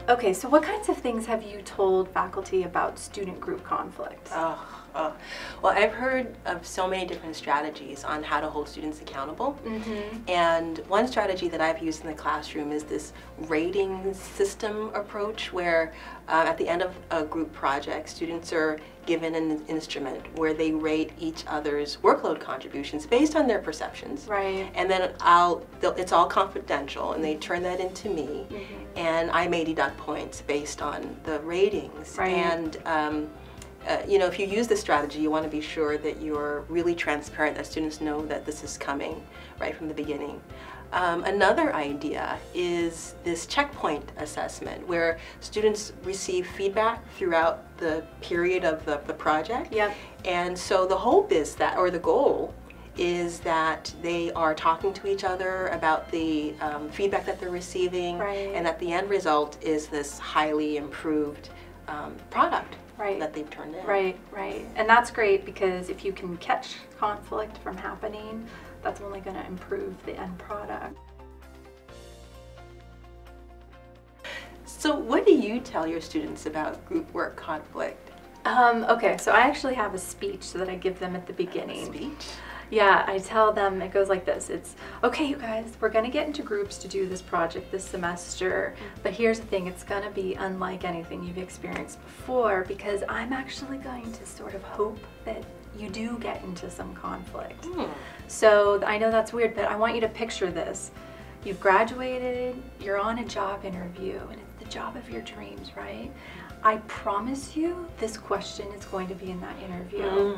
Okay, so what kinds of things have you told faculty about student group conflict? Oh. Well, I've heard of so many different strategies on how to hold students accountable. And one strategy that I've used in the classroom is this rating system approach where at the end of a group project, students are given an instrument where they rate each other's workload contributions based on their perceptions. Right. And then it's all confidential, and they turn that into me, and I may deduct points based on the ratings. Right. And you know, if you use this strategy, you want to be sure that you're really transparent, that students know that this is coming right from the beginning. Another idea is this checkpoint assessment, where students receive feedback throughout the period of the project. Yep. And so the hope is that, or the goal, is that they are talking to each other about the feedback that they're receiving, Right. and that the end result is this highly improved product. Right. That they've turned in. Right. And that's great, because if you can catch conflict from happening, that's only going to improve the end product. So what do you tell your students about group work conflict? Okay, so I actually have a speech that I give them at the beginning. Speech? Yeah, I tell them, it goes like this. It's, okay, you guys, we're going to get into groups to do this project this semester, but here's the thing, it's going to be unlike anything you've experienced before, because I'm actually going to sort of hope that you do get into some conflict. So I know that's weird, but I want you to picture this. You've graduated, you're on a job interview, and it's the job of your dreams, right? I promise you this question is going to be in that interview.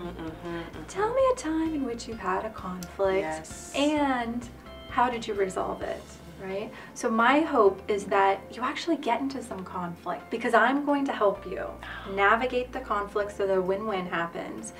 Tell me a time in which you've had a conflict, Yes. and how did you resolve it, right? So my hope is that you actually get into some conflict, because I'm going to help you navigate the conflict so that a win-win happens.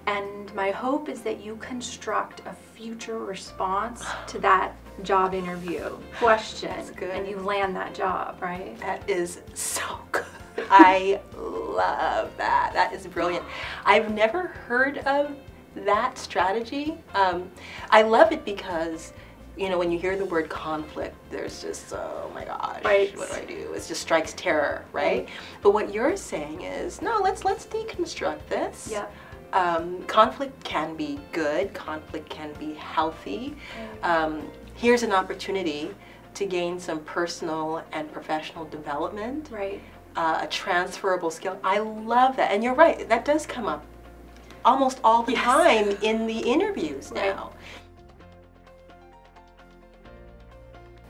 And my hope is that you construct a future response to that job interview question. That's good. And you land that job, right? That is so good. I love that. That is brilliant. I've never heard of that strategy. I love it because, you know, when you hear the word conflict, there's just, oh my gosh, Right. what do I do? It just strikes terror, right? But what you're saying is, no, let's deconstruct this. Yeah. Conflict can be good. Conflict can be healthy. Here's an opportunity to gain some personal and professional development. Right. A transferable skill. I love that. And you're right, that does come up almost all the time in the interviews now.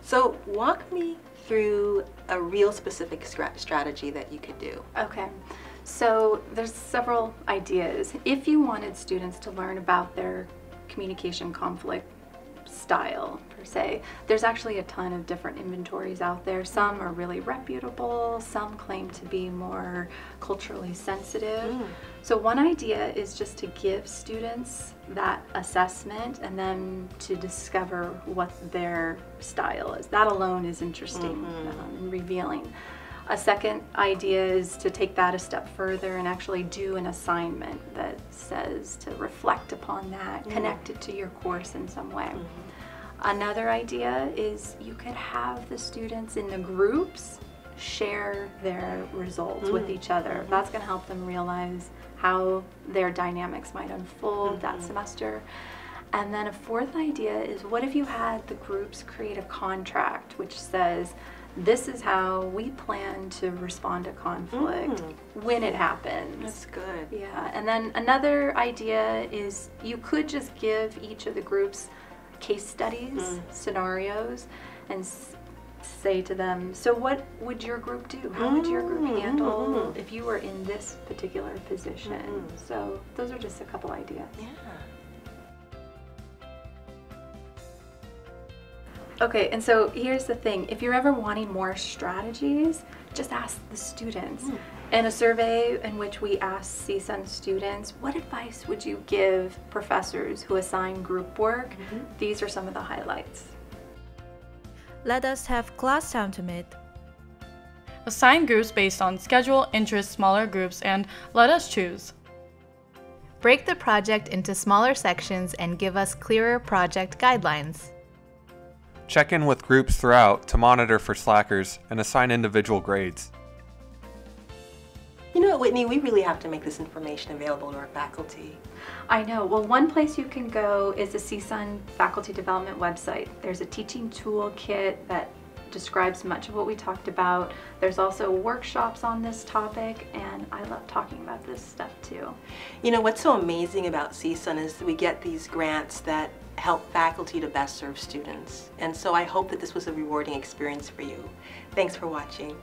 So walk me through a real specific strategy that you could do. Okay. So there's several ideas. If you wanted students to learn about their communication conflict style, per se, there's actually a ton of different inventories out there. Some are really reputable, some claim to be more culturally sensitive. So one idea is just to give students that assessment and then to discover what their style is. That alone is interesting and revealing. A second idea is to take that a step further and actually do an assignment that says to reflect upon that, connect it to your course in some way. Another idea is you could have the students in the groups share their results with each other. That's going to help them realize how their dynamics might unfold that semester. And then a fourth idea is, what if you had the groups create a contract which says, this is how we plan to respond to conflict when it happens. That's good. Yeah, and then another idea is you could just give each of the groups case studies, scenarios, and say to them, so what would your group do? How would your group handle if you were in this particular position? So those are just a couple ideas. Yeah. Okay, and so here's the thing. If you're ever wanting more strategies, just ask the students. In a survey in which we asked CSUN students, what advice would you give professors who assign group work? These are some of the highlights. Let us have class time to meet. Assign groups based on schedule, interest, smaller groups, and let us choose. Break the project into smaller sections and give us clearer project guidelines. Check in with groups throughout to monitor for slackers and assign individual grades. You know what, Whitney, we really have to make this information available to our faculty. I know. Well, one place you can go is the CSUN Faculty Development website. There's a teaching toolkit that describes much of what we talked about. There's also workshops on this topic, and I love talking about this stuff too. You know, what's so amazing about CSUN is that we get these grants that help faculty to best serve students. And so I hope that this was a rewarding experience for you. Thanks for watching.